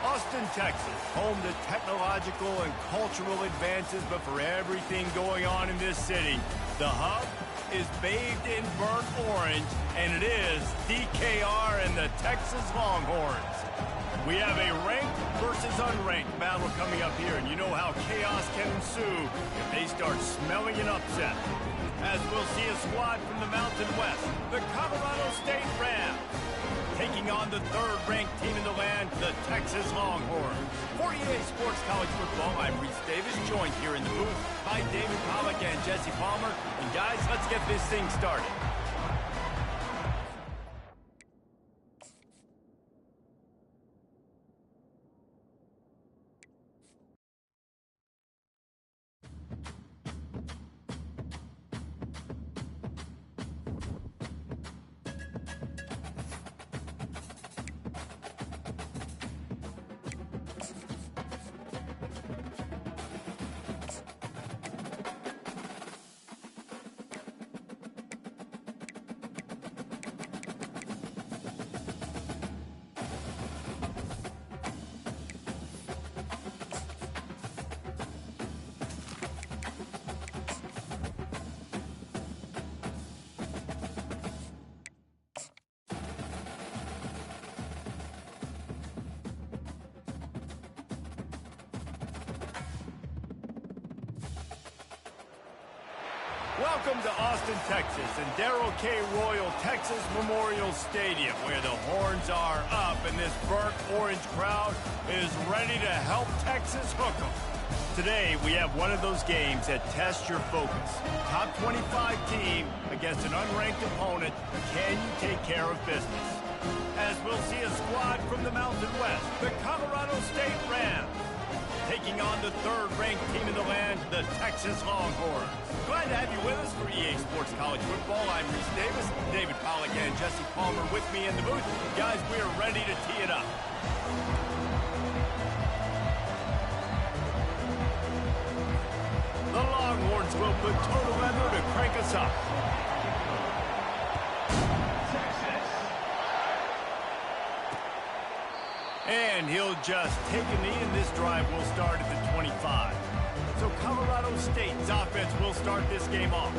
Austin, Texas, home to technological and cultural advances, but for everything going on in this city, the hub is bathed in burnt orange, and it is DKR and the Texas Longhorns. We have a ranked versus unranked battle coming up here, and you know how chaos can ensue if they start smelling an upset. As we'll see a squad from the Mountain West, the Colorado State Rams, taking on the third-ranked team in the land, the Texas Longhorns. For EA Sports College Football, I'm Reese Davis, joined here in the booth by David Pollack and Jesse Palmer. And guys, let's get this thing started. Welcome to Austin, Texas, and Darrell K. Royal Texas Memorial Stadium, where the horns are up and this burnt orange crowd is ready to help Texas hook 'em. Today, we have one of those games that tests your focus. Top 25 team against an unranked opponent. Can you take care of business? As we'll see a squad from the Mountain West, the Colorado State Rams, taking on the third-ranked team in the land, the Texas Longhorns. Glad to have you with us for EA Sports College Football. I'm Reese Davis, David Pollack and Jesse Palmer with me in the booth. Guys, we are ready to tee it up. The Longhorns will put total leather to crank us up. And he'll just take a knee, and this drive will start at the 25. So Colorado State's offense will start this game off.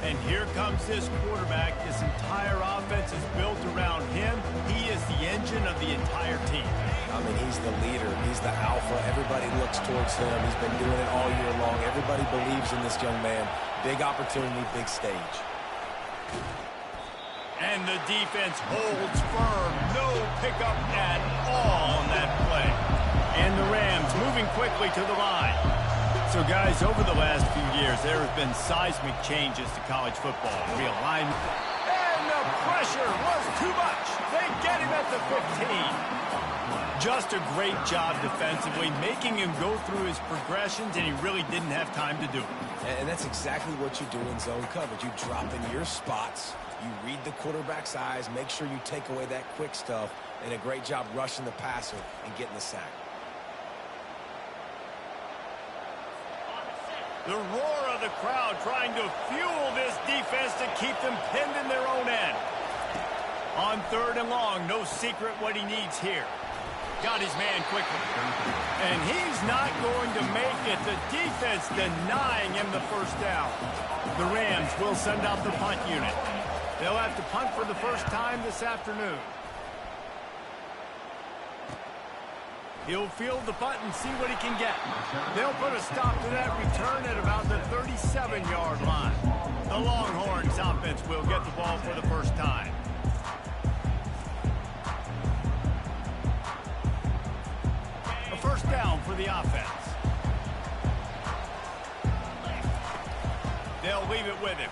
And here comes this quarterback. This entire offense is built around him. He is the engine of the entire team. I mean, he's the leader. He's the alpha. Everybody looks towards him. He's been doing it all year long. Everybody believes in this young man. Big opportunity, big stage. And the defense holds firm. No pickup at all on that play. And the Rams moving quickly to the line. So, guys, over the last few years, there have been seismic changes to college football. Realignment. And the pressure was too much. They get him at the 15. Just a great job defensively, making him go through his progressions, and he really didn't have time to do it. And that's exactly what you do in zone coverage. You drop in your spots. You read the quarterback's eyes, make sure you take away that quick stuff, and a great job rushing the passer and getting the sack. The roar of the crowd trying to fuel this defense to keep them pinned in their own end. On 3rd and long, no secret what he needs here. Got his man quickly. And he's not going to make it. The defense denying him the first down. The Rams will send out the punt unit. They'll have to punt for the first time this afternoon. He'll field the punt and see what he can get. They'll put a stop to that return at about the 37-yard line. The Longhorns offense will get the ball for the first time. A first down for the offense. They'll leave it with him.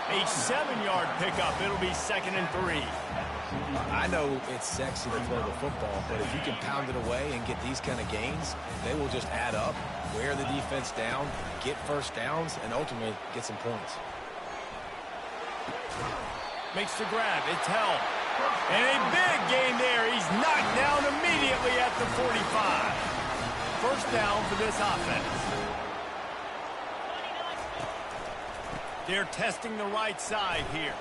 A 7-yard pickup. It'll be 2nd and 3. I know it's sexy to throw the football, but if you can pound it away and get these kind of gains, they will just add up, wear the defense down, get first downs, and ultimately get some points. Makes the grab. It's held. And a big gain there. He's knocked down immediately at the 45. First down for this offense. They're testing the right side here.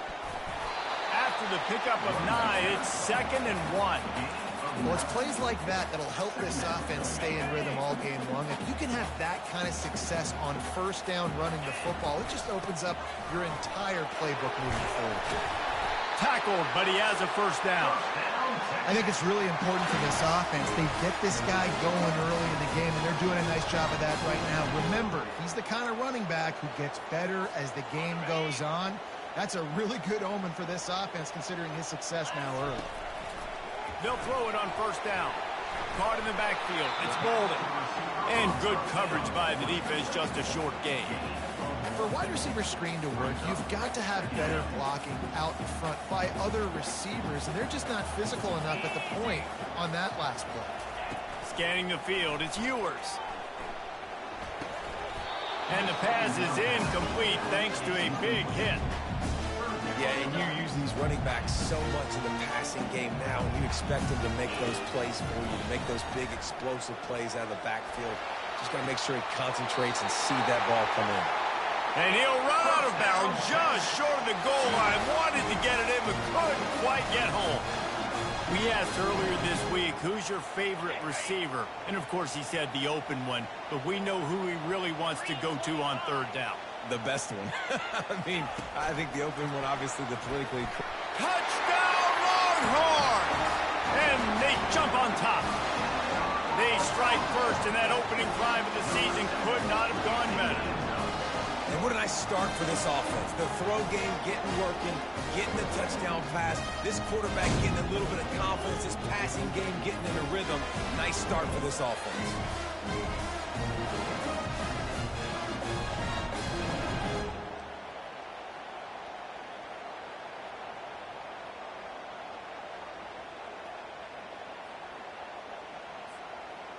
After the pickup of 9, it's 2nd and 1. Well, it's plays like that that'll help this offense stay in rhythm all game long. If you can have that kind of success on first down running the football, it just opens up your entire playbook moving forward. Tackled, but he has a first down. I think it's really important for this offense. They get this guy going early in the game, and they're doing a nice job of that right now. Remember, he's the kind of running back who gets better as the game goes on. That's a really good omen for this offense, considering his success now early. They'll throw it on first down. Caught in the backfield. It's Bolden. And good coverage by the defense, just a short gain. For a wide receiver screen to work, you've got to have better blocking out in front by other receivers, and they're just not physical enough at the point on that last play. Scanning the field, it's Ewers. And the pass is incomplete thanks to a big hit. Yeah, and you use these running backs so much in the passing game now, and you expect them to make those plays for you, to make those big explosive plays out of the backfield. Just got to make sure he concentrates and see that ball come in. And he'll run out of bounds just short of the goal line. Wanted to get it in, but couldn't quite get home. We asked earlier this week, who's your favorite receiver? And, of course, he said the open one. But we know who he really wants to go to on third down. The best one. I think the open one, obviously, the politically... Touchdown, Longhorns! And they jump on top. They strike first, and that opening drive of the season could not have gone better. And what a nice start for this offense. The throw game getting working, getting the touchdown pass. This quarterback getting a little bit of confidence. This passing game getting in a rhythm. Nice start for this offense.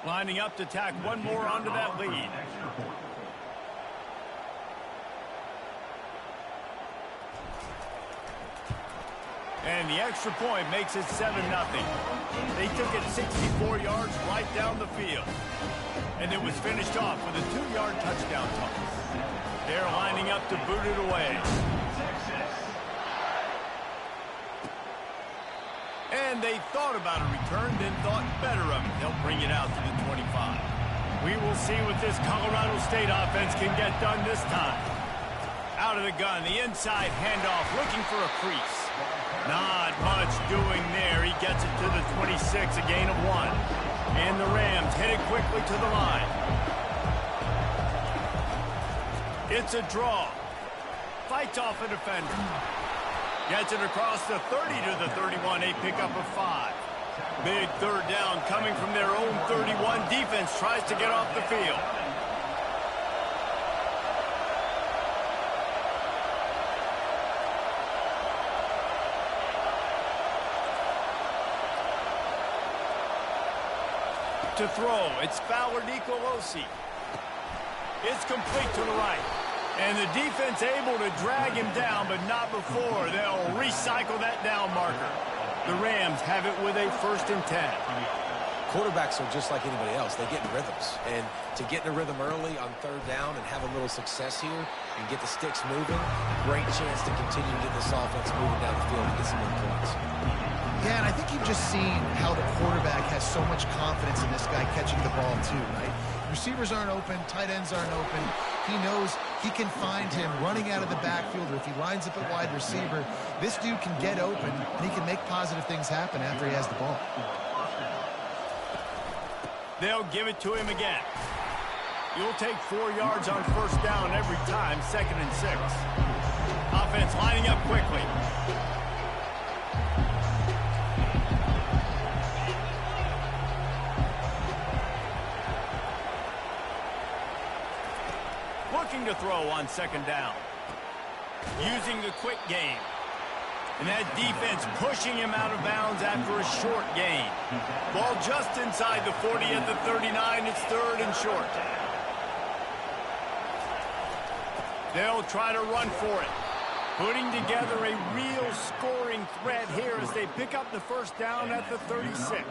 Lining up to tack one more onto that lead. And the extra point makes it 7-0. They took it 64 yards right down the field. And it was finished off with a 2-yard touchdown toss. They're lining up to boot it away. And they thought about a return, then thought better of it. They'll bring it out to the 25. We will see what this Colorado State offense can get done this time. Out of the gun, the inside handoff, looking for a crease. Not much doing there. He gets it to the 26, a gain of 1. And the Rams headed quickly to the line. It's a draw. Fights off a defender. Gets it across the 30 to the 31, a pickup of 5. Big third down coming from their own 31. Defense tries to get off the field. To throw, it's Fowler Nicolosi. It's complete to the right. And the defense able to drag him down, but not before. They'll recycle that down marker. The Rams have it with a 1st and 10. Quarterbacks are just like anybody else. They get in rhythms. And to get in a rhythm early on third down and have a little success here and get the sticks moving, great chance to continue to get this offense moving down the field and get some more points. Yeah, and I think you've just seen how the quarterback has so much confidence in this guy catching the ball too, right? Receivers aren't open, tight ends aren't open. He knows he can find him running out of the backfield, or if he lines up at wide receiver, this dude can get open, and he can make positive things happen after he has the ball. They'll give it to him again. You'll take 4 yards on first down every time, 2nd and 6. Offense lining up quickly. Looking to throw on 2nd down. Using the quick game. And that defense pushing him out of bounds after a short gain. Ball just inside the 40 at the 39. It's 3rd and short. They'll try to run for it. Putting together a real scoring threat here as they pick up the first down at the 36.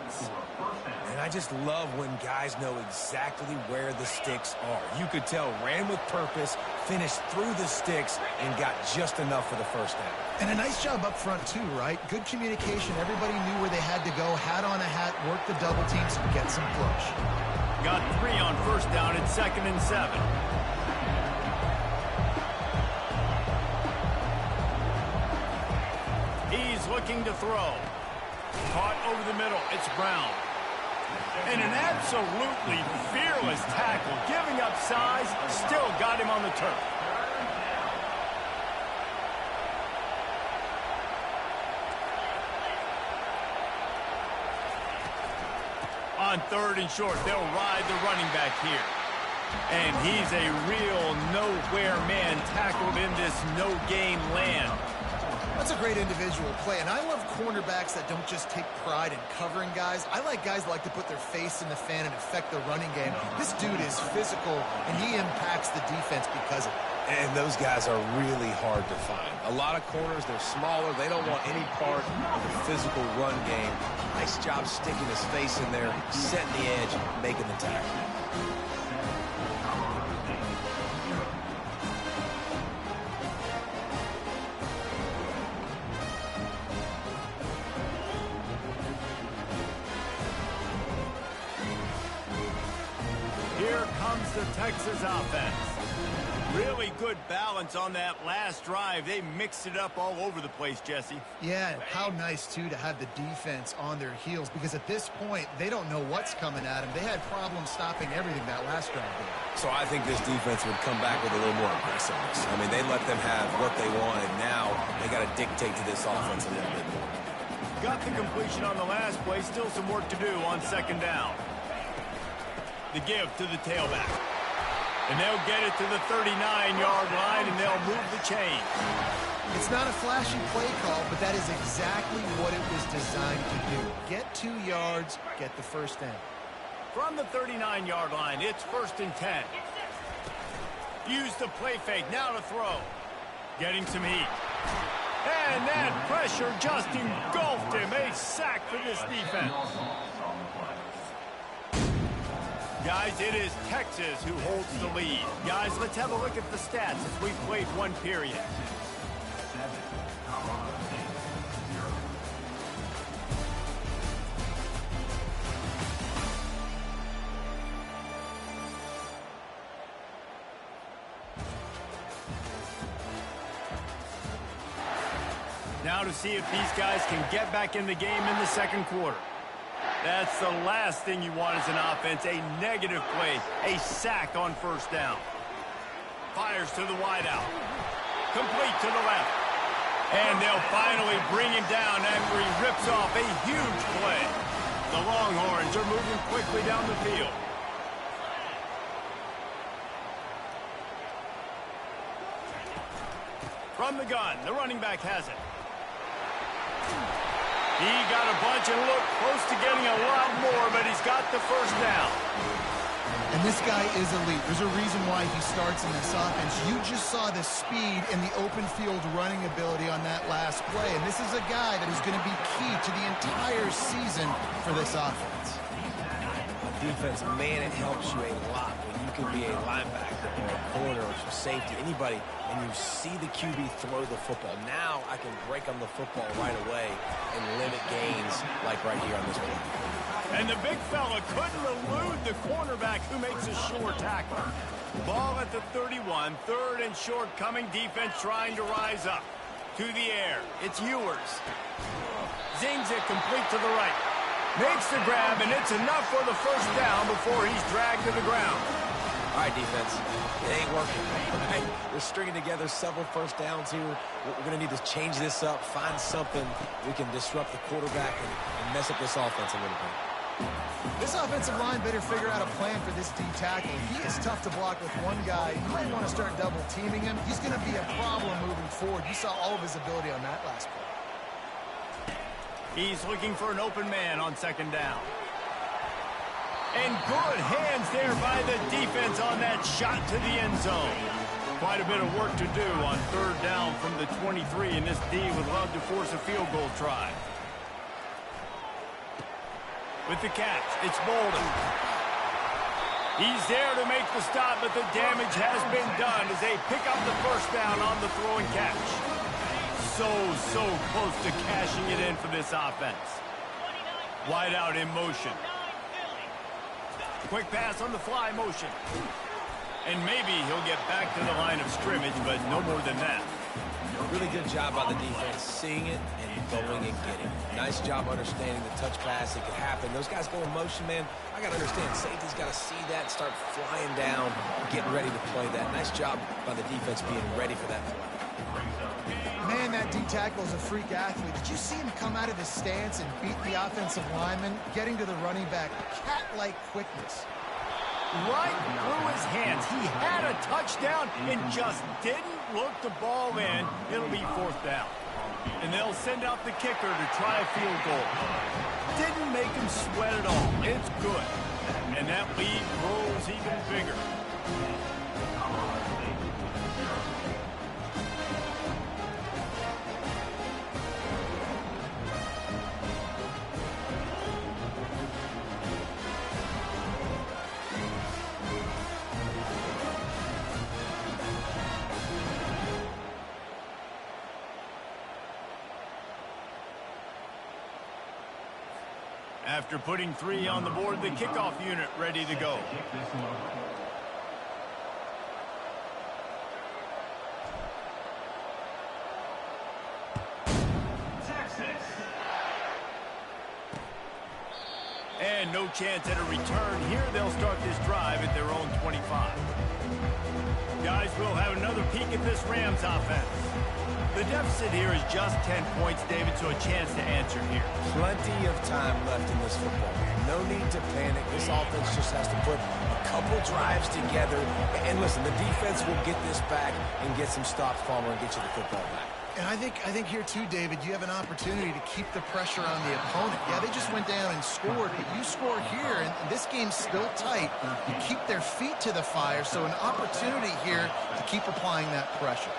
And I just love when guys know exactly where the sticks are. You could tell ran with purpose, finished through the sticks, and got just enough for the first down. And a nice job up front, too, right? Good communication. Everybody knew where they had to go. Hat on a hat, work the double teams, and get some push. Got 3 on first down at 2nd and 7. He's looking to throw. Caught over the middle. It's Brown. And an absolutely fearless tackle. Giving up size, still got him on the turf. On 3rd and short, they'll ride the running back here. And he's a real nowhere man tackled in this no-gain land. That's a great individual play, and I love cornerbacks that don't just take pride in covering guys. I like guys that like to put their face in the fan and affect the running game. This dude is physical, and he impacts the defense because of it. And those guys are really hard to find. A lot of corners, they're smaller. They don't want any part of the physical run game. Nice job sticking his face in there, setting the edge, making the tackle. Here comes the Texas offense. Really good balance on that last drive. They mixed it up all over the place, Jesse. Yeah, how nice, too, to have the defense on their heels, because at this point, they don't know what's coming at them. They had problems stopping everything that last drive did. So I think this defense would come back with a little more aggressiveness. I mean, they let them have what they wanted. Now they got to dictate to this offense a little bit more. Got the completion on the last play. Still some work to do on 2nd down. The give to the tailback. And they'll get it to the 39-yard line, and they'll move the chain. It's not a flashy play call, but that is exactly what it was designed to do. Get 2 yards, get the first down. From the 39-yard line, it's 1st and 10. Use the play fake, now to throw. Getting some heat. And that pressure just engulfed him. A sack for this defense. Guys, it is Texas who holds the lead. Guys, let's have a look at the stats as we've played 1 period. Now to see if these guys can get back in the game in the 2nd quarter. That's the last thing you want as an offense, a negative play, a sack on 1st down. Fires to the wideout. Complete to the left. And they'll finally bring him down after he rips off a huge play. The Longhorns are moving quickly down the field. From the gun, the running back has it. He got a bunch and looked close to getting a lot more, but he's got the first down. And this guy is elite. There's a reason why he starts in this offense. You just saw the speed and the open field running ability on that last play. And this is a guy that is going to be key to the entire season for this offense. Defense, man, it helps you a lot when you can be a linebacker or a corner or some safety, anybody, and you see the QB throw the football. Now I can break on the football right away and limit gains like right here on this one. And the big fella couldn't elude the cornerback who makes a sure tackle. Ball at the 31, 3rd and short coming, defense trying to rise up. To the air, it's Ewers. Zings it complete to the right. Makes the grab, and it's enough for the first down before he's dragged to the ground. All right, defense, it ain't working. Right? We're stringing together several first downs here. We're going to need to change this up, find something we can disrupt the quarterback and mess up this offense a little bit. This offensive line better figure out a plan for this D tackle. He is tough to block with one guy. You might want to start double teaming him. He's going to be a problem moving forward. You saw all of his ability on that last play. He's looking for an open man on 2nd down. And good hands there by the defense on that shot to the end zone. Quite a bit of work to do on third down from the 23, and this D would love to force a field goal try. With the catch, it's Bolden. He's there to make the stop, but the damage has been done as they pick up the first down on the throw and catch. So close to cashing it in for this offense. Wide out in motion. Quick pass on the fly motion. And maybe he'll get back to the line of scrimmage, but no more than that. Really good job by the defense, seeing it and going and getting it. Nice job understanding the touch pass. It could happen. Those guys go in motion, man. I got to understand, safety's got to see that, start flying down, getting ready to play that. Nice job by the defense being ready for that play. Man, that D-tackle is a freak athlete. Did you see him come out of his stance and beat the offensive lineman, getting to the running back? Cat-like quickness. Right through his hands. He had a touchdown and just didn't look the ball in. It'll be fourth down. And they'll send out the kicker to try a field goal. Didn't make him sweat at all. It's good. And that lead grows even bigger. After putting 3 on the board, the kickoff unit ready to go. And no chance at a return here. They'll start this drive at their own 25. Guys, we'll have another peek at this Rams offense. The deficit here is just 10 points, David, so a chance to answer here. Plenty of time left in this football game. No need to panic. This offense just has to put a couple drives together. And listen, the defense will get this back and get some stops, Palmer, and get you the football back. And I think here too, David, you have an opportunity to keep the pressure on the opponent. Yeah, they just went down and scored, but you score here, and this game's still tight. You keep their feet to the fire, so an opportunity here to keep applying that pressure.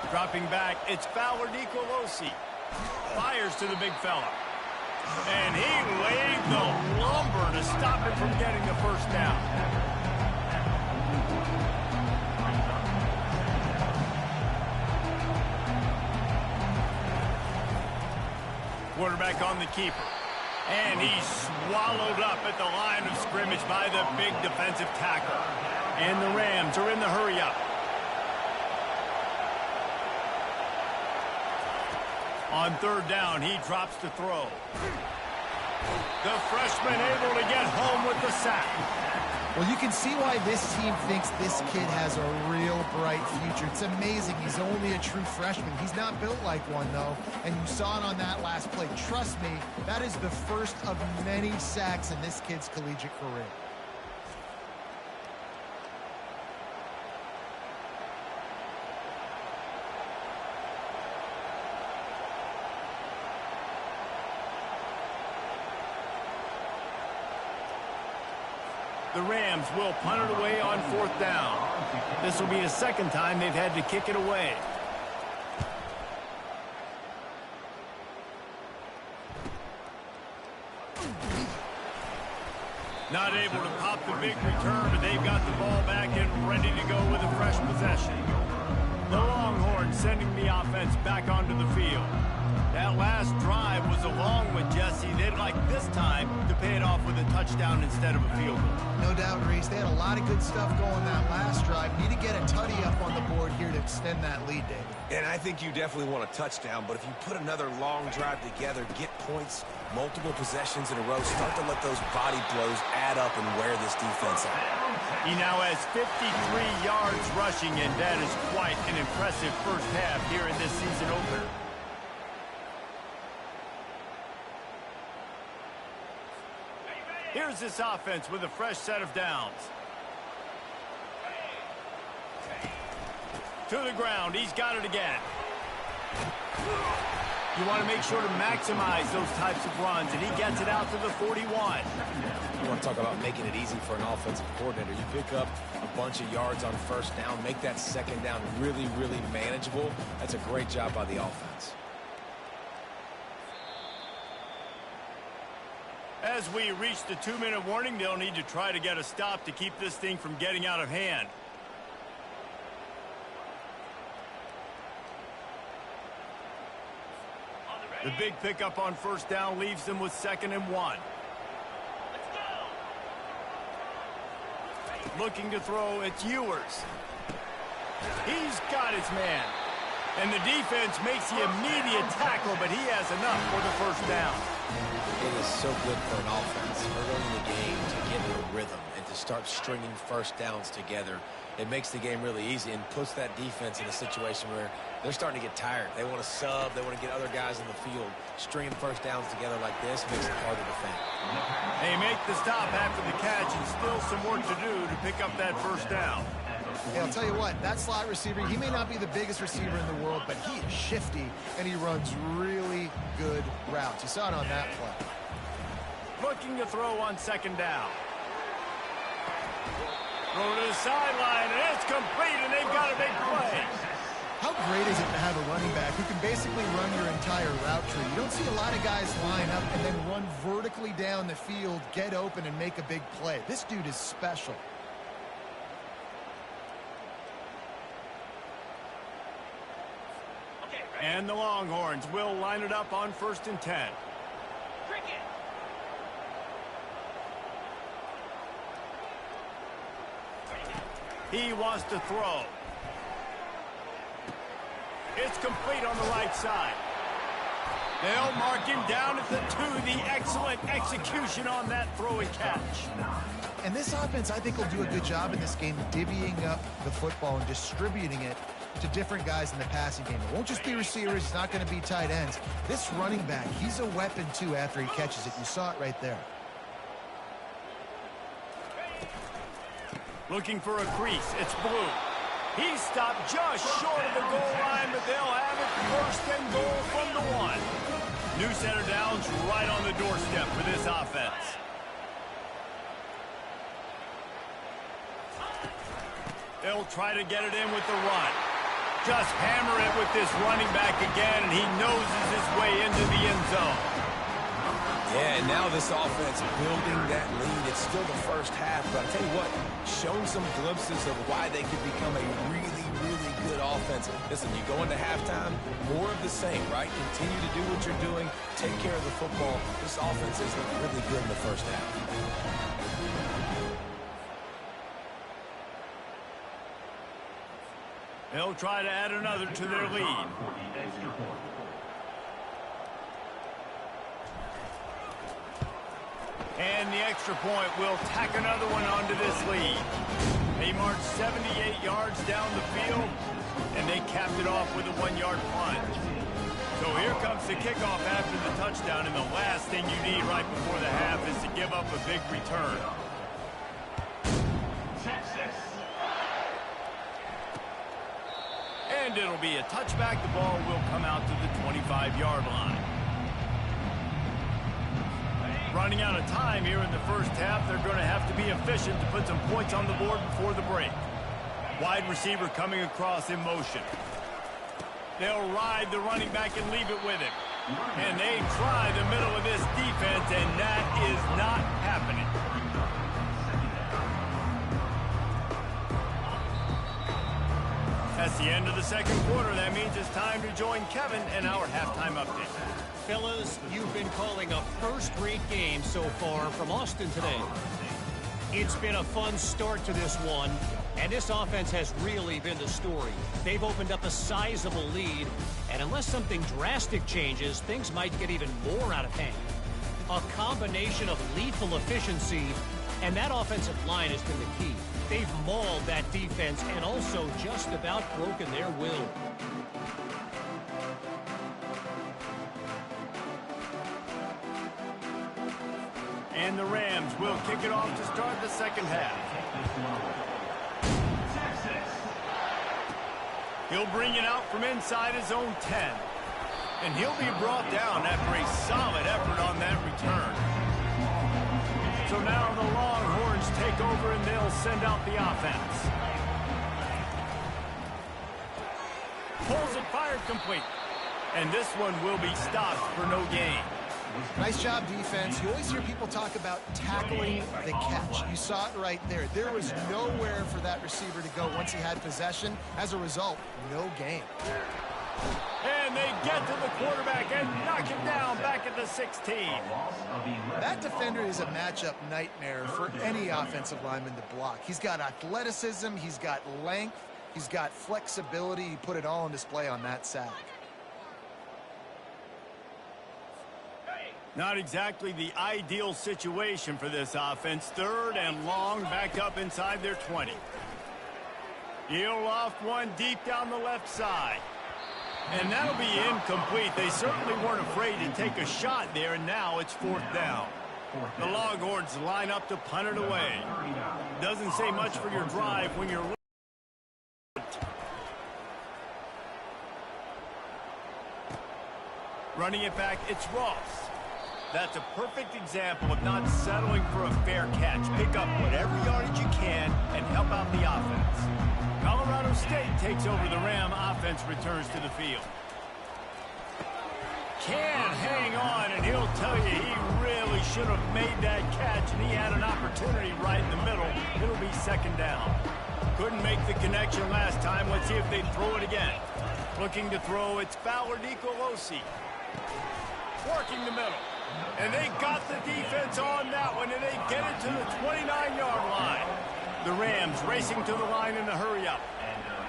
Dropping back, it's Fowler Nicolosi. Fires to the big fella. And he laid the lumber to stop him from getting the first down. Quarterback on the keeper. And he's swallowed up at the line of scrimmage by the big defensive tackle. And the Rams are in the hurry-up. On third down, he drops to throw. The freshman able to get home with the sack. Well, you can see why this team thinks this kid has a real bright future. It's amazing. He's only a true freshman. He's not built like one, though, and you saw it on that last play. Trust me, that is the first of many sacks in this kid's collegiate career. The Rams will punt it away on fourth down. This will be the second time they've had to kick it away. Not able to pop the big return, but they've got the ball back and ready to go with a fresh possession. The Longhorns sending the offense back onto the field. That last drive was a long one, Jesse. They'd like this time to pay it off with a touchdown instead of a field goal. No doubt, Reese. They had a lot of good stuff going that last drive. Need to get a tutty up on the board here to extend that lead, David. And I think you definitely want a touchdown, but if you put another long drive together, get points, multiple possessions in a row, start to let those body blows add up and wear this defense out. He now has 53 yards rushing, and that is quite an impressive first half here in this season opener. Here's this offense with a fresh set of downs. To the ground. He's got it again. You want to make sure to maximize those types of runs, and he gets it out to the 41. You want to talk about making it easy for an offensive coordinator. You pick up a bunch of yards on first down, make that second down really, really manageable. That's a great job by the offense. As we reach the 2-minute warning, they'll need to try to get a stop to keep this thing from getting out of hand. The big pickup on first down leaves them with 2nd and 1. Looking to throw, it's Ewers. He's got his man. And the defense makes the immediate tackle, but he has enough for the first down. It is so good for an offense early in the game to get in a rhythm and to start stringing first downs together. It makes the game really easy and puts that defense in a situation where they're starting to get tired. They want to sub. They want to get other guys in the field. Stringing first downs together like this makes it hard to defend. They make the stop after the catch, and still some work to do to pick up that first down. Hey, I'll tell you what, that slot receiver, he may not be the biggest receiver in the world, but he is shifty, and he runs really good routes. You saw it on that play. Looking to throw on 2nd down. Throw to the sideline, and it's complete, and they've got a big play. How great is it to have a running back who can basically run your entire route tree? You don't see a lot of guys line up and then run vertically down the field, get open, and make a big play. This dude is special. And the Longhorns will line it up on 1st and 10. He wants to throw. It's complete on the right side. They'll mark him down at the 2. The excellent execution on that throw and catch. And this offense, I think, will do a good job in this game divvying up the football and distributing it to different guys in the passing game. It won't just be receivers. It's not going to be tight ends. This running back, he's a weapon, too, after he catches it. You saw it right there. Looking for a crease. It's Blue. He stopped just short of the goal line, but they'll have it 1st and goal from the 1. New set of downs right on the doorstep for this offense. They'll try to get it in with the run. Just hammer it with this running back again, and he noses his way into the end zone. Yeah, and now this offense building that lead. It's still the first half, but I'll tell you what, shown some glimpses of why they could become a really, really good offense. Listen, you go into halftime, more of the same, right? Continue to do what you're doing, take care of the football. This offense is really good in the first half. They'll try to add another to their lead. And the extra point will tack another one onto this lead. They marched 78 yards down the field, and they capped it off with a 1-yard plunge. So here comes the kickoff after the touchdown, and the last thing you need right before the half is to give up a big return. And it'll be a touchback. The ball will come out to the 25-yard line. Running out of time here in the first half, they're going to have to be efficient to put some points on the board before the break. Wide receiver coming across in motion. They'll ride the running back and leave it with him. And they try the middle of this defense, and that is not happening. That's the end of the second quarter. That means it's time to join Kevin in our halftime update. Fellas, you've been calling a first-rate game so far from Austin today. It's been a fun start to this one, and this offense has really been the story. They've opened up a sizable lead, and unless something drastic changes, things might get even more out of hand. A combination of lethal efficiency, and that offensive line has been the key. They've mauled that defense and also just about broken their will. And the Rams will kick it off to start the second half. He'll bring it out from inside his own 10. And he'll be brought down after a solid effort on that return. So now the Longhorns take over and they'll send out the offense. Pulls it, fired complete. And this one will be stopped for no gain. Nice job, defense. You always hear people talk about tackling the catch. You saw it right there. There was nowhere for that receiver to go once he had possession. As a result, no gain. And they get to the quarterback and knock him down back at the 16. That defender is a matchup nightmare for any offensive lineman to block. He's got athleticism, he's got length, he's got flexibility. He put it all on display on that sack. Not exactly the ideal situation for this offense. 3rd and long, back up inside their 20. He'll loft one deep down the left side. And that'll be incomplete. They certainly weren't afraid to take a shot there, and now it's 4th down. The Longhorns line up to punt it away. Doesn't say much for your drive when you're... Running it back, it's Ross. That's a perfect example of not settling for a fair catch. Pick up whatever yardage you can and help out the offense. Colorado State takes over the Ram. Offense returns to the field. Can't hang on, and he'll tell you he really should have made that catch, and he had an opportunity right in the middle. It'll be 2nd down. Couldn't make the connection last time. Let's see if they throw it again. Looking to throw, it's Fowler Nicolosi. Working the middle. And they got the defense on that one, and they get it to the 29-yard line. The Rams racing to the line in a hurry-up.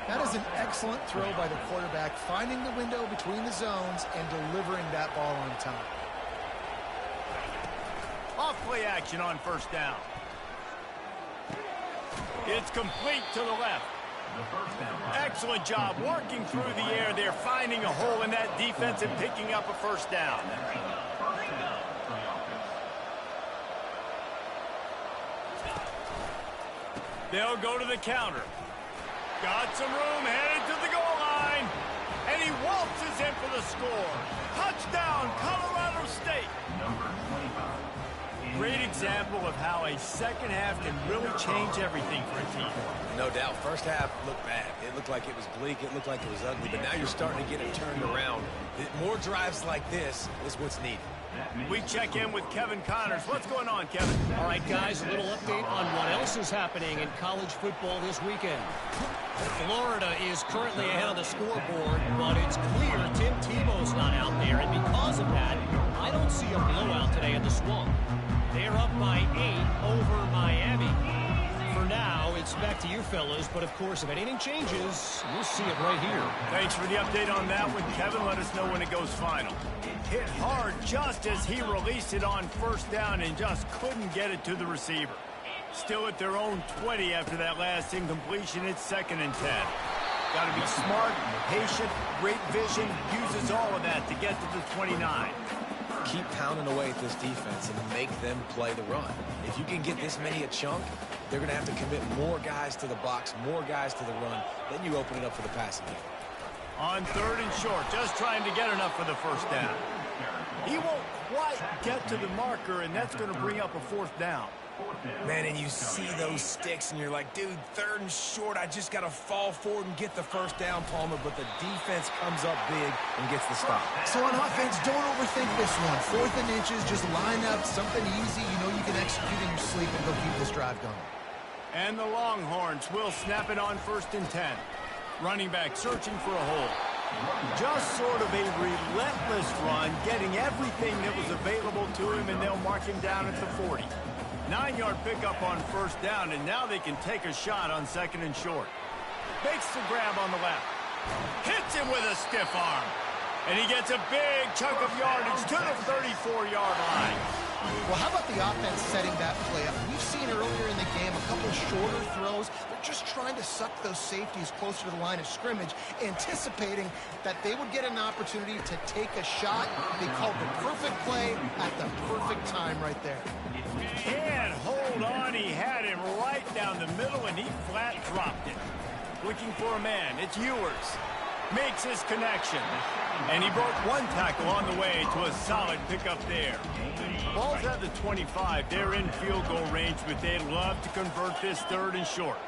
That is an excellent throw by the quarterback, finding the window between the zones and delivering that ball on time. Off play action on 1st down. It's complete to the left. Excellent job working through the air there, finding a hole in that defense and picking up a 1st down. They'll go to the counter. Got some room, headed to the goal line. And he waltzes in for the score. Touchdown, Colorado State. Great example of how a second half can really change everything for a team. No doubt. First half looked bad. It looked like it was bleak. It looked like it was ugly. But now you're starting to get it turned around. More drives like this is what's needed. We check in with Kevin Connors. What's going on, Kevin? All right, guys, a little update on what else is happening in college football this weekend. Florida is currently ahead on the scoreboard, but it's clear Tim Tebow's not out there, and because of that, I don't see a blowout today in the Swamp. They're up by 8 over Miami. For now, it's back to you fellas, but of course, if anything changes, we'll see it right here. Thanks for the update on that one, Kevin. Let us know when it goes final. Hit hard just as he released it on 1st down and just couldn't get it to the receiver. Still at their own 20 after that last incompletion. It's 2nd and 10. Got to be smart, patient, great vision, uses all of that to get to the 29. Keep pounding away at this defense and make them play the run. If you can get this many a chunk, they're going to have to commit more guys to the box, more guys to the run. Then you open it up for the passing game. On 3rd and short, just trying to get enough for the 1st down. He won't quite get to the marker, and that's going to bring up a 4th down. Man, and you see those sticks, and you're like, dude, 3rd and short, I just got to fall forward and get the 1st down, Palmer, but the defense comes up big and gets the stop. So on offense, don't overthink this one. 4th and inches, just line up something easy you know you can execute in your sleep and go keep this drive going. And the Longhorns will snap it on 1st and 10. Running back searching for a hole. Just sort of a relentless run, getting everything that was available to him, and they'll mark him down at the 40. 9-yard pickup on 1st down, and now they can take a shot on 2nd and short. Makes the grab on the left. Hits him with a stiff arm. And he gets a big chunk of yardage to the 34-yard line. Well, how about the offense setting that play up? We've seen earlier in the game a couple shorter throws. They're just trying to suck those safeties closer to the line of scrimmage, anticipating that they would get an opportunity to take a shot. They called the perfect play at the perfect time right there. And hold on, he had him right down the middle, and he flat dropped it. Looking for a man, it's Ewers. Makes his connection. And he broke one tackle on the way to a solid pickup there. Ball's at the 25. They're in field goal range, but they'd love to convert this 3rd and short.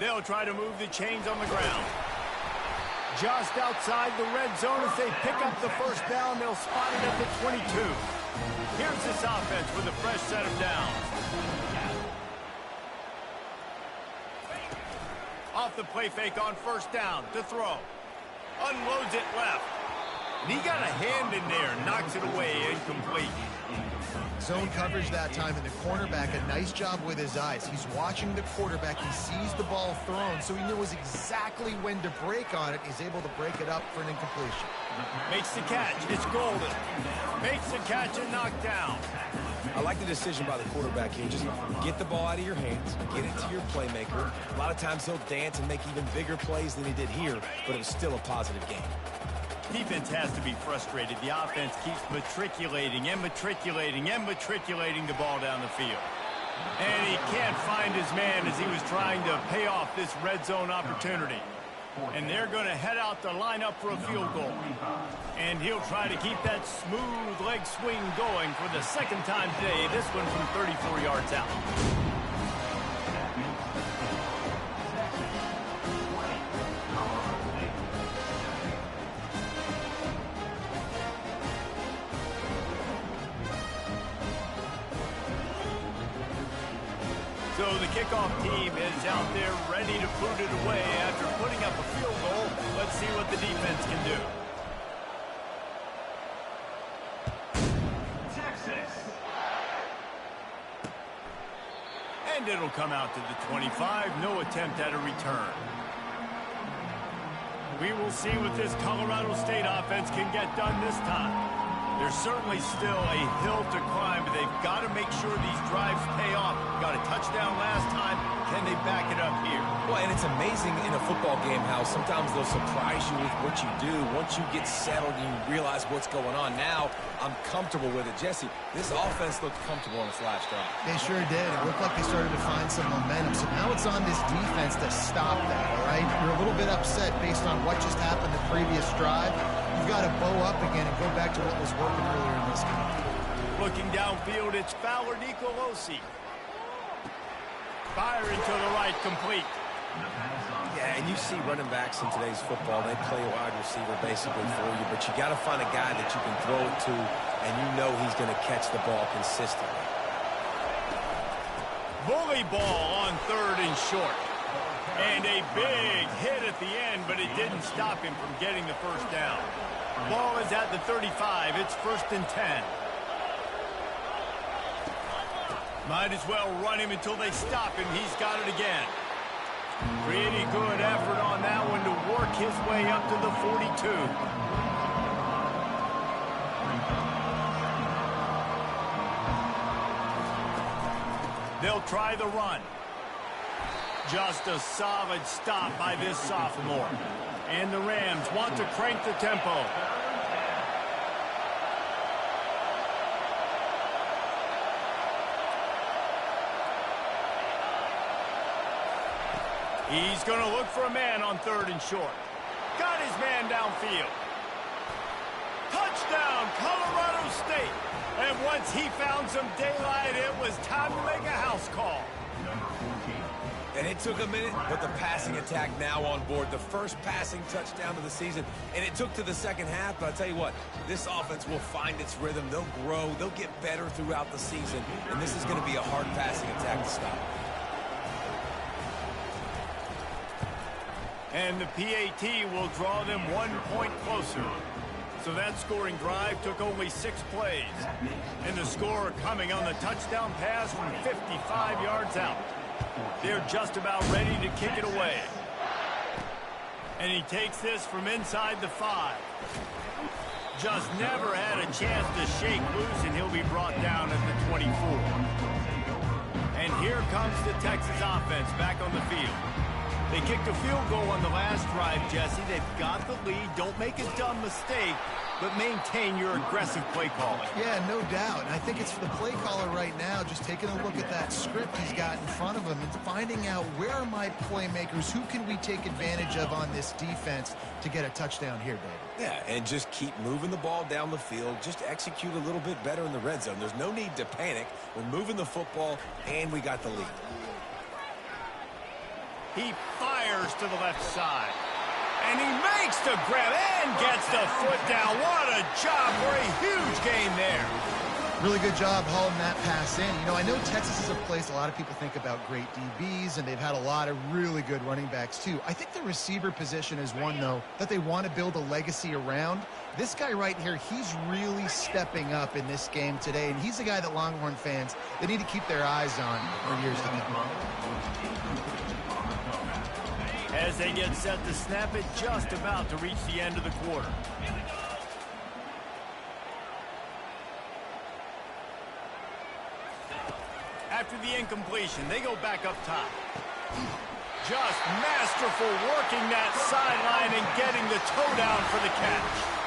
They'll try to move the chains on the ground. Just outside the red zone as they pick up the first down. They'll spot it at the 22. Here's this offense with a fresh set of downs. Off the play fake on first down to throw. Unloads it left. And he got a hand in there, knocks it away, incomplete. Zone coverage that time, and the cornerback, a nice job with his eyes. He's watching the quarterback. He sees the ball thrown, so he knows exactly when to break on it. He's able to break it up for an incompletion. Makes the catch. It's golden. Makes the catch and knocked down. I like the decision by the quarterback here. Just get the ball out of your hands, get it to your playmaker. A lot of times he'll dance and make even bigger plays than he did here, but it was still a positive game. Defense has to be frustrated. The offense keeps matriculating and matriculating and matriculating the ball down the field. And he can't find his man as he was trying to pay off this red zone opportunity. And they're going to head out to line up for a field goal. And he'll try to keep that smooth leg swing going for the 2nd time today. This one from 34 yards out. So the kickoff team is out there ready to put it away after putting up a field goal. Let's see what the defense can do. Texas. And it'll come out to the 25. No attempt at a return. We will see what this Colorado State offense can get done this time. There's certainly still a hill to climb, but they've got to make sure these drives pay off. Got a touchdown last time. Can they back it up here? Well, and it's amazing in a football game how sometimes they'll surprise you with what you do. Once you get settled and you realize what's going on. Now, I'm comfortable with it. Jesse, this offense looked comfortable on its last drive. They sure did. It looked like they started to find some momentum. So now it's on this defense to stop that, all right? You're a little bit upset based on what just happened the previous drive. You've got to bow up again and go back to what was working earlier in this game. Looking downfield, it's Fowler Nicolosi. Firing to the right, complete. Yeah, and you see running backs in today's football, they play a wide receiver basically for you, but you got to find a guy that you can throw it to, and you know he's going to catch the ball consistently. Bully ball on 3rd and short. And a big hit at the end, but it didn't stop him from getting the first down. Ball is at the 35. It's 1st and 10. Might as well run him until they stop him. He's got it again. Pretty good effort on that one to work his way up to the 42. They'll try the run. Just a solid stop by this sophomore. And the Rams want to crank the tempo. He's going to look for a man on 3rd and short. Got his man downfield. Touchdown, Colorado State. And once he found some daylight, it was time to make a house call. And it took a minute, but the passing attack now on board. The first passing touchdown of the season, and it took to the 2nd half. But I'll tell you what, this offense will find its rhythm. They'll grow. They'll get better throughout the season. And this is going to be a hard passing attack to stop. And the PAT will draw them 1 point closer. So that scoring drive took only 6 plays. And the score coming on the touchdown pass from 55 yards out. They're just about ready to kick it away. And he takes this from inside the 5. Just never had a chance to shake loose, and he'll be brought down at the 24. And here comes the Texas offense back on the field. They kicked a field goal on the last drive, Jesse. They've got the lead. Don't make a dumb mistake, but maintain your aggressive play calling. Yeah, no doubt. And I think it's for the play caller right now, just taking a look at that script he's got in front of him and finding out where are my playmakers, who can we take advantage of on this defense to get a touchdown here, David. Yeah, and just keep moving the ball down the field. Just execute a little bit better in the red zone. There's no need to panic. We're moving the football, and we got the lead. He fires to the left side. And he makes the grab and gets the foot down. What a job for a huge gain there. Really good job hauling that pass in. You know, I know Texas is a place a lot of people think about great DBs, and they've had a lot of really good running backs too. I think the receiver position is one, though, that they want to build a legacy around. This guy right here, he's really stepping up in this game today, and he's a guy that Longhorn fans, they need to keep their eyes on for years to come. As they get set to snap it, just about to reach the end of the quarter. After the incompletion, they go back up top. Just masterful working that sideline and getting the toe down for the catch.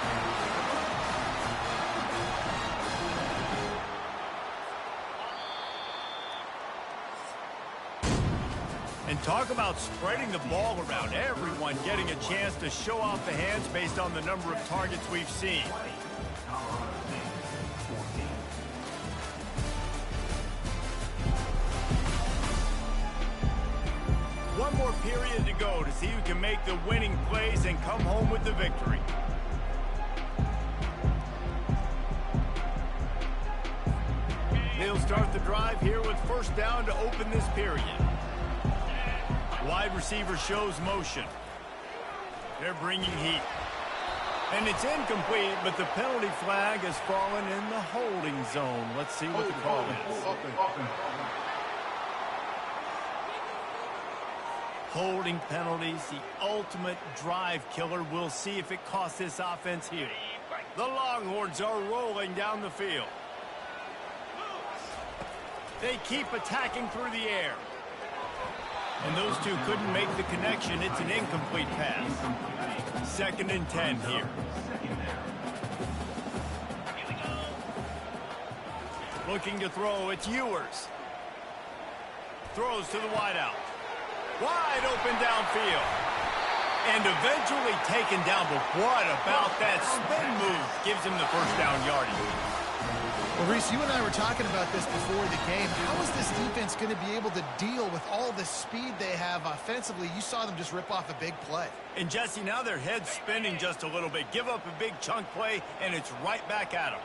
And talk about spreading the ball around. Everyone getting a chance to show off the hands based on the number of targets we've seen. One more period to go to see who can make the winning plays and come home with the victory. They'll start the drive here with first down to open this period. Wide receiver shows motion. They're bringing heat. And it's incomplete, but the penalty flag has fallen in the holding zone. Let's see what the call is. Holding penalties, the ultimate drive killer. We'll see if it costs this offense here. The Longhorns are rolling down the field. They keep attacking through the air. And those two couldn't make the connection. It's an incomplete pass. Second and 10 here. Looking to throw, it's Ewers. Throws to the wideout. Wide open downfield. And eventually taken down, but what about that spin move? Gives him the first down yardage. Well, Reese, you and I were talking about this before the game. How is this defense going to be able to deal with all the speed they have offensively? You saw them just rip off a big play. And, Jesse, now their head's spinning just a little bit. Give up a big chunk play, and it's right back at them.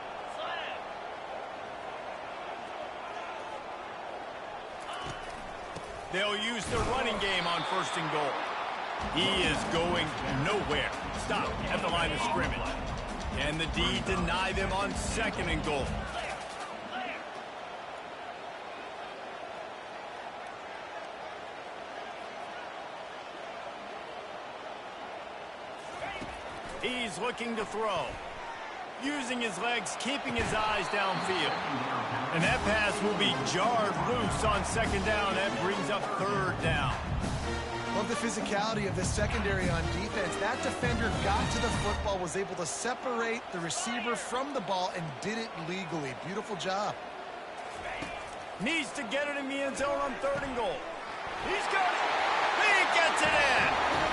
They'll use the running game on first and goal. He is going nowhere. Stop at the line of scrimmage. Can the D deny them on second and goal? He's looking to throw. Using his legs, keeping his eyes downfield. And that pass will be jarred loose on second down. That brings up third down. Love the physicality of the secondary on defense. That defender got to the football, was able to separate the receiver from the ball, and did it legally. Beautiful job. Needs to get it in the end zone on third and goal. He's got it. He gets it in.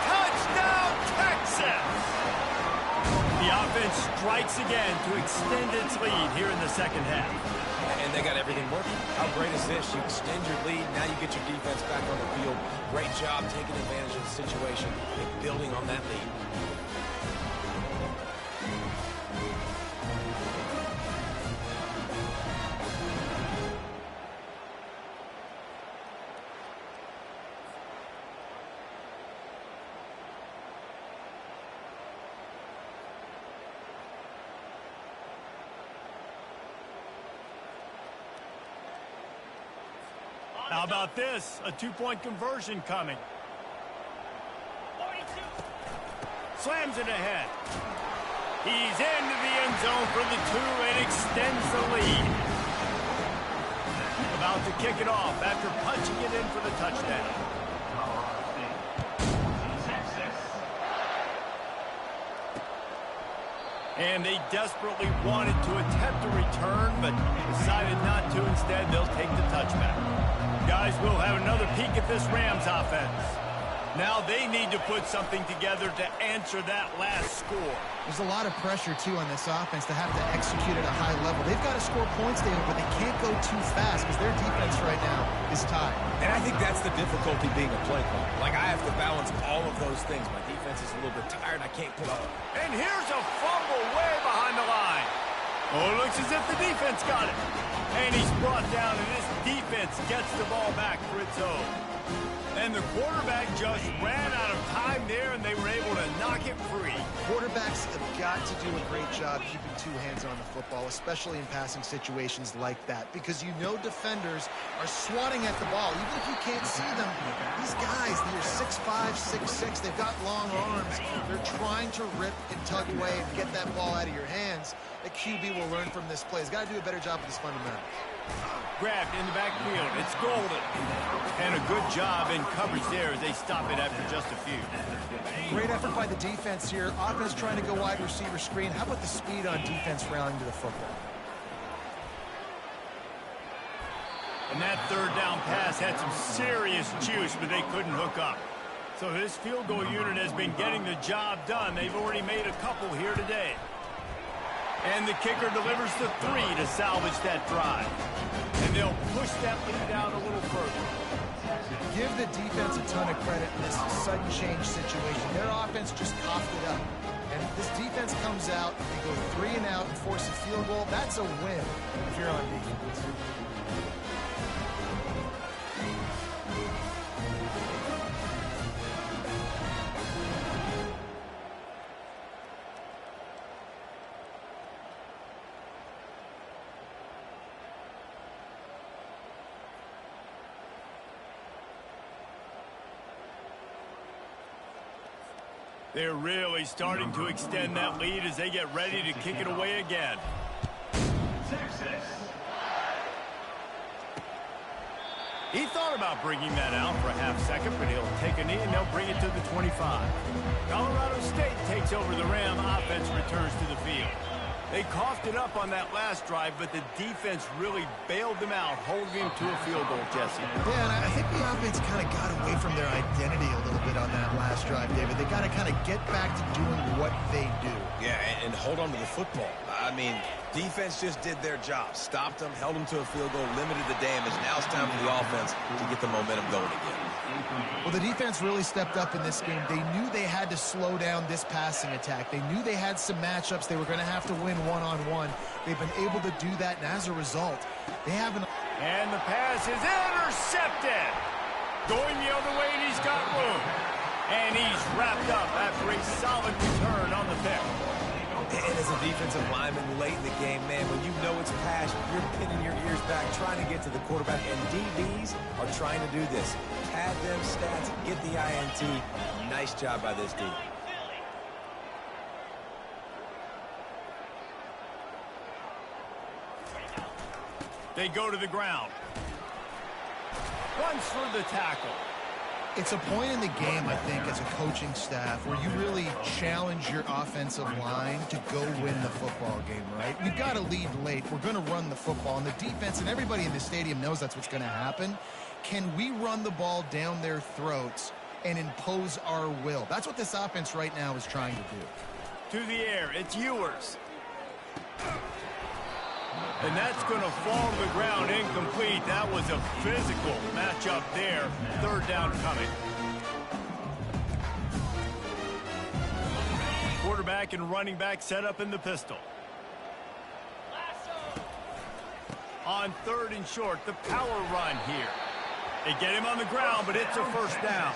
Touchdown, Texas. The offense strikes again to extend its lead here in the second half. And they got everything working. How great is this? You extend your lead, now you get your defense back on the field. Great job taking advantage of the situation and building on that lead. How about this? A two-point conversion coming. Slams it ahead. He's into the end zone for the two and extends the lead. About to kick it off after punching it in for the touchdown. And they desperately wanted to attempt a return, but decided not to. Instead, they'll take the touchback. Guys, we'll have another peek at this Rams offense. Now they need to put something together to answer that last score. There's a lot of pressure, too, on this offense to have to execute at a high level. They've got to score points, David, but they can't go too fast because their defense right now is tied. And I think that's the difficulty being a play caller. Like, I have to balance all of those things. My defense is a little bit tired. I can't put up. And here's a fumble way behind the line. Oh, it looks as if the defense got it. And he's brought down, and this defense gets the ball back for its own. And the quarterback just ran out of time there, and they were able to knock it free. Quarterbacks have got to do a great job keeping two hands on the football, especially in passing situations like that, because you know defenders are swatting at the ball. Even if you can't see them, these guys, they're 6'5", 6'6", they've got long arms. They're trying to rip and tug away and get that ball out of your hands. The QB will learn from this play. He's got to do a better job with his fundamentals. Grabbed in the backfield. It's golden. And a good job in coverage there as they stop it after just a few. Great effort by the defense here. Offense trying to go wide receiver screen. How about the speed on defense rallying to the football? And that third down pass had some serious juice, but they couldn't hook up. So this field goal unit has been getting the job done. They've already made a couple here today. And the kicker delivers the 3 to salvage that drive. And they'll push that lead out a little further. Give the defense a ton of credit in this sudden change situation. Their offense just coughed it up. And this defense comes out, they go 3 and out and force a field goal. That's a win if you're on defense. They're really starting to extend that lead as they get ready to kick it away again. He thought about bringing that out for a half second, but he'll take a knee and they'll bring it to the 25. Colorado State takes over the Ram. Offense returns to the field. They coughed it up on that last drive, but the defense really bailed them out, holding him to a field goal, Jesse. Yeah, and I think the offense kind of got away from their identity a little bit on that last drive, David. They got to kind of get back to doing what they do. Yeah, and hold on to the football. I mean, defense just did their job. Stopped them, held them to a field goal, limited the damage. Now it's time for the offense to get the momentum going again. Well, the defense really stepped up in this game. They knew they had to slow down this passing attack. They knew they had some matchups they were going to have to win one-on-one. They've been able to do that, and as a result, they have an... And the pass is intercepted. Going the other way, and he's got room. And he's wrapped up after a solid return on the pick. And as a defensive lineman late in the game, man, when you know it's pass, you're pinning your ears back, trying to get to the quarterback. And DBs are trying to do this. Pad them stats, get the INT. Nice job by this D. They go to the ground. Runs for the tackle. It's a point in the game, I think, as a coaching staff where you really challenge your offensive line to go win the football game, right? We've got to lead late. We're going to run the football. And the defense and everybody in the stadium knows that's what's going to happen. Can we run the ball down their throats and impose our will? That's what this offense right now is trying to do. To the air, it's Ewers. And that's going to fall to the ground incomplete. That was a physical matchup there. Third down coming. Quarterback and running back set up in the pistol. On third and short, the power run here. They get him on the ground, but it's a first down.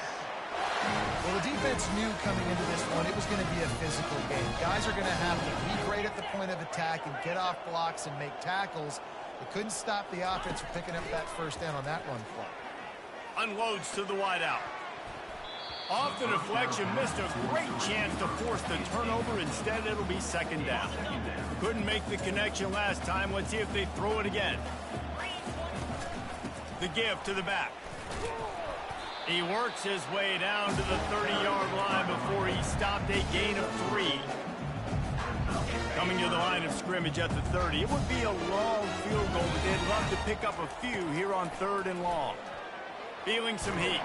Well, the defense knew coming into this one it was going to be a physical game. Guys are going to have to be great at the point of attack and get off blocks and make tackles. They couldn't stop the offense from picking up that first down on that run play. Unloads to the wideout. Off the deflection, missed a great chance to force the turnover. Instead, it'll be second down. Couldn't make the connection last time. Let's see if they throw it again. The give to the back. He works his way down to the 30-yard line before he stopped, a gain of 3. Coming to the line of scrimmage at the 30. It would be a long field goal, but they'd love to pick up a few here on 3rd and long. Feeling some heat.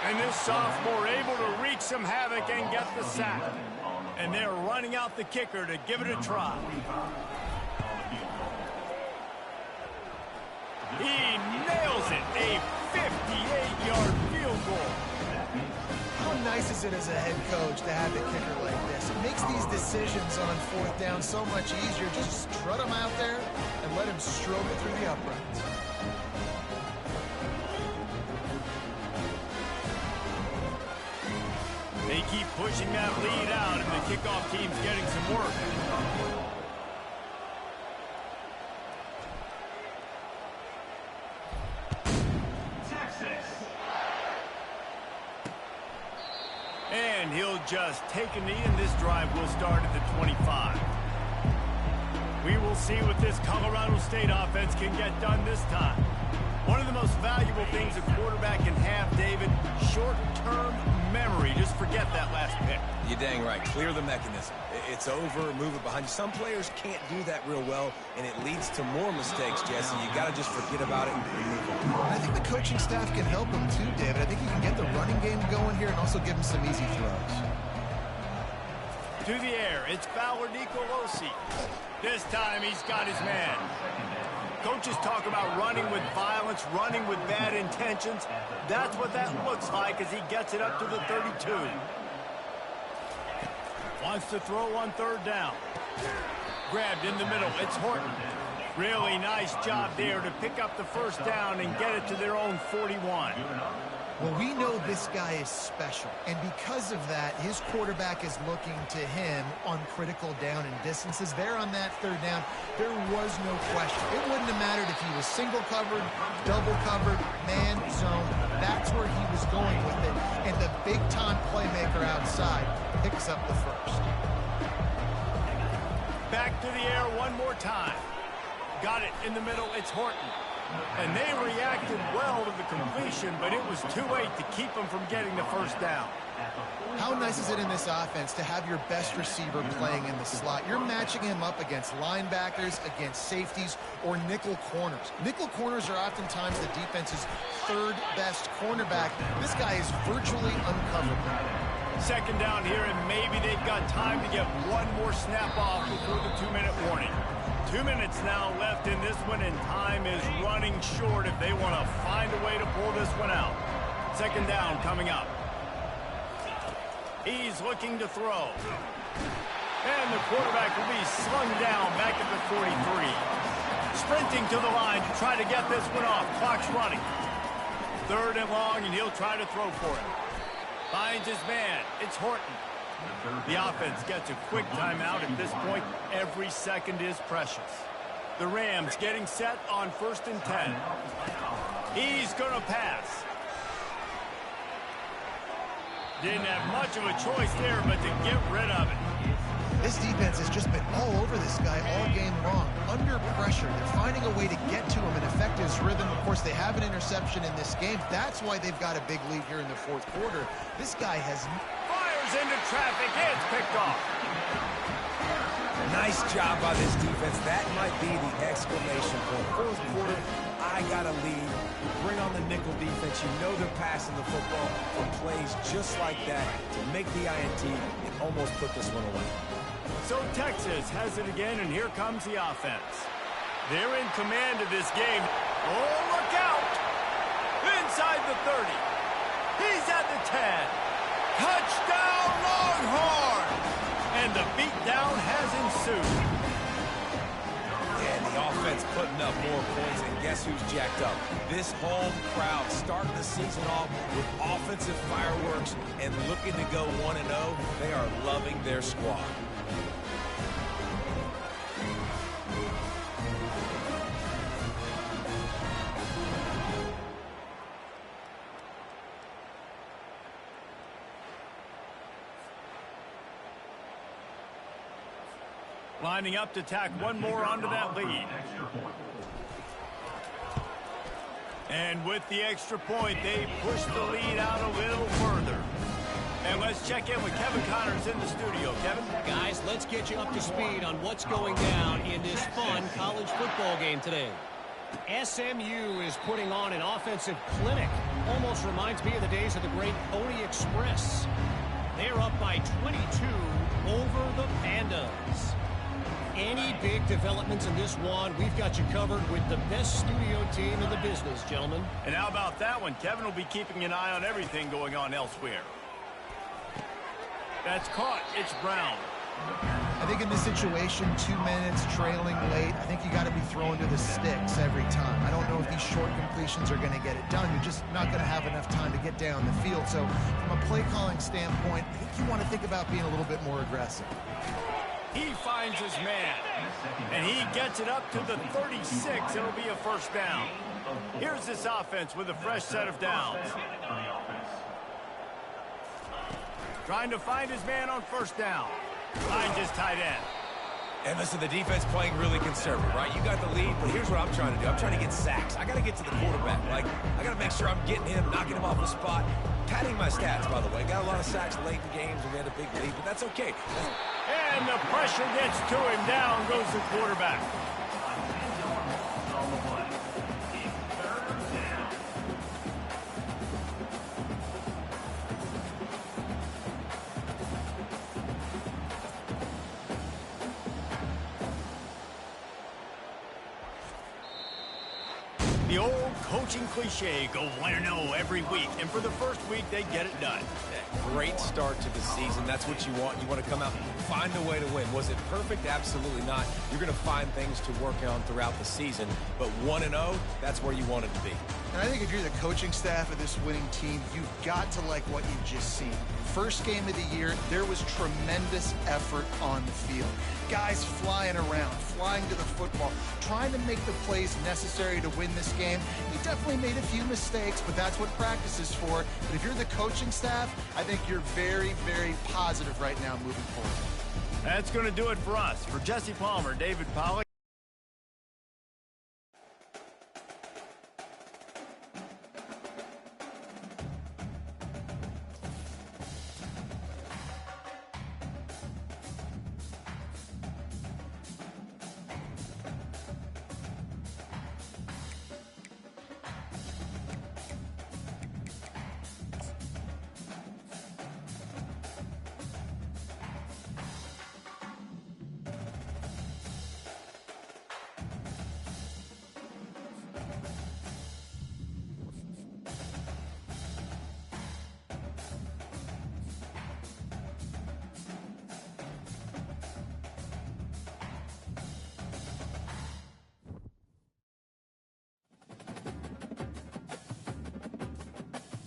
And this sophomore able to wreak some havoc and get the sack. And they're running out the kicker to give it a try. He nails it. A 58-yard field goal. How nice is it as a head coach to have the kicker like this? It makes these decisions on 4th down so much easier. Just strut him out there and let him stroke it through the uprights. They keep pushing that lead out, and the kickoff team's getting some work. And he'll just take a knee, and this drive will start at the 25. We will see what this Colorado State offense can get done this time. One of the most valuable things a quarterback can have, David, short-term memory. Just forget that last pick. You're dang right. Clear the mechanism. It's over, move it behind you. Some players can't do that real well, and it leads to more mistakes, Jesse. You got to just forget about it and move on. I think the coaching staff can help him too, David. I think he can get the running game going here and also give him some easy throws. To the air, it's Fowler Nicolosi. This time he's got his man. Coaches talk about running with violence, running with bad intentions. That's what that looks like as he gets it up to the 32. Wants to throw on 3rd down. Grabbed in the middle. It's Horton. Really nice job there to pick up the 1st down and get it to their own 41. Well, we know this guy is special, and because of that, his quarterback is looking to him on critical down and distances. There on that 3rd down, there was no question. It wouldn't have mattered if he was single covered, double covered, man zone. That's where he was going with it, and the big-time playmaker outside picks up the 1st. Back to the air one more time. Got it in the middle. It's Horton. And they reacted well to the completion, but it was too late to keep them from getting the 1st down. How nice is it in this offense to have your best receiver playing in the slot? You're matching him up against linebackers, against safeties, or nickel corners. Nickel corners are oftentimes the defense's 3rd best cornerback. This guy is virtually uncoverable. 2nd down here, and maybe they've got time to get one more snap off before the 2-minute warning. 2 minutes now left in this one, and time is running short if they want to find a way to pull this one out. 2nd down coming up. He's looking to throw. And the quarterback will be slung down back at the 43. Sprinting to the line to try to get this one off. Clock's running. 3rd and long, and he'll try to throw for it. Finds his man. It's Horton. The offense gets a quick timeout at this point. Every second is precious. The Rams getting set on 1st and 10. He's going to pass. Didn't have much of a choice there, but to get rid of it. This defense has just been all over this guy all game long. Under pressure. They're finding a way to get to him and affect his rhythm. Of course, they have an interception in this game. That's why they've got a big lead here in the 4th quarter. This guy has... Fires into traffic. It's picked off. Nice job by this defense. That might be the exclamation point. 4th quarter, I got a lead. Bring on the nickel defense. You know they're passing the football for plays just like that to make the INT and almost put this one away. So Texas has it again, and here comes the offense. They're in command of this game. Oh, look out! Inside the 30. He's at the 10. Touchdown, Longhorns! And the beatdown has ensued. And the offense putting up more points, and guess who's jacked up? This home crowd starting the season off with offensive fireworks and looking to go 1-0. They are loving their squad. Lining up to tack one more onto that lead. And with the extra point, they push the lead out a little further. And let's check in with Kevin Connors in the studio. Kevin? Guys, let's get you up to speed on what's going down in this fun college football game today. SMU is putting on an offensive clinic. Almost reminds me of the days of the great Pony Express. They're up by 22 over the Pandas. Any big developments in this one, we've got you covered with the best studio team in the business, gentlemen. And how about that one? Kevin will be keeping an eye on everything going on elsewhere. That's caught. It's Brown. I think in this situation, 2 minutes, trailing late, I think you got to be throwing to the sticks every time. I don't know if these short completions are going to get it done. You're just not going to have enough time to get down the field. So from a play calling standpoint, I think you want to think about being a little bit more aggressive. He finds his man, and he gets it up to the 36. It'll be a first down. Here's this offense with a fresh set of downs. Trying to find his man on first down. Finds his tight end. And listen, the defense playing really conservative, right? You got the lead, but here's what I'm trying to do. I'm trying to get sacks. I got to get to the quarterback. Like, I got to make sure I'm getting him, knocking him off the spot. Padding my stats, by the way. Got a lot of sacks late in games when we had a big lead, but that's okay. And the pressure gets to him. Down goes the quarterback. The old coaching cliche, go 1-0 every week, and for the first week, they get it done. Great start to the season. That's what you want. You want to come out and find a way to win. Was it perfect? Absolutely not. You're going to find things to work on throughout the season, but 1-0, that's where you want it to be. And I think if you're the coaching staff of this winning team, you've got to like what you've just seen. First game of the year, there was tremendous effort on the field. Guys flying around, flying to the football, trying to make the plays necessary to win this game. You definitely made a few mistakes, but that's what practice is for. But if you're the coaching staff, I think you're very, very positive right now moving forward. That's going to do it for us. For Jesse Palmer, David Pollack.